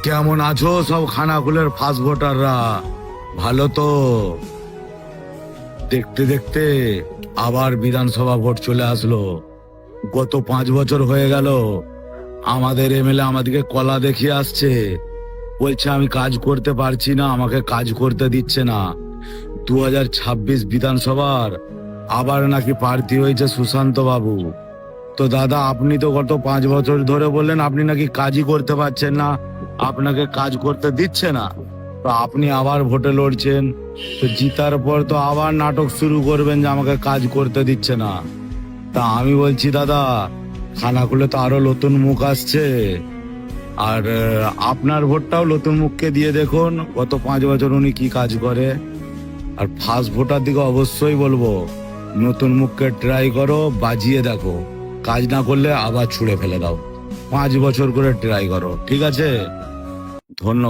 কেমন আছো সব খানাকুলের ফার্স্ট ভোটাররা? ভালো তো? দেখতে দেখতে আবার বিধানসভা ভোট চলে আসলো। গত 5 বছর হয়ে গেল আমাদের এমএলএ আমাদেরকে কলা দেখিয়ে আসছে, বলছে আমি কাজ করতে পারছি না, আমাকে কাজ করতে দিচ্ছে না। 2026 বিধানসভার আবার নাকি প্রার্থী হয়েছে সুশান্ত বাবু। তো দাদা, আপনি তো গত 5 বছর ধরে বললেন আপনি নাকি কাজই করতে পারছেন না, আপনাকে কাজ করতে দিচ্ছে না। তো আপনি আবার ভোটে লড়ছেন, তো জিতার পর তো আবার নাটক শুরু করবেন যে আমাকে কাজ করতে দিচ্ছে না। তা আমি বলছি দাদা, খানাকুলে তো আরো নতুন মুখ আসছে, আর আপনার ভোটটাও নতুন মুখকে দিয়ে দেখুন গত 5 বছর উনি কি কাজ করে। আর ফার্স্ট ভোটার দিকে অবশ্যই বলবো, নতুন মুখকে ট্রাই করো, বাজিয়ে দেখো, কাজ না করলে আবার ছুঁড়ে ফেলে দাও। 5 বছর করে ট্রাই করো, ঠিক আছে? ধন্যবাদ।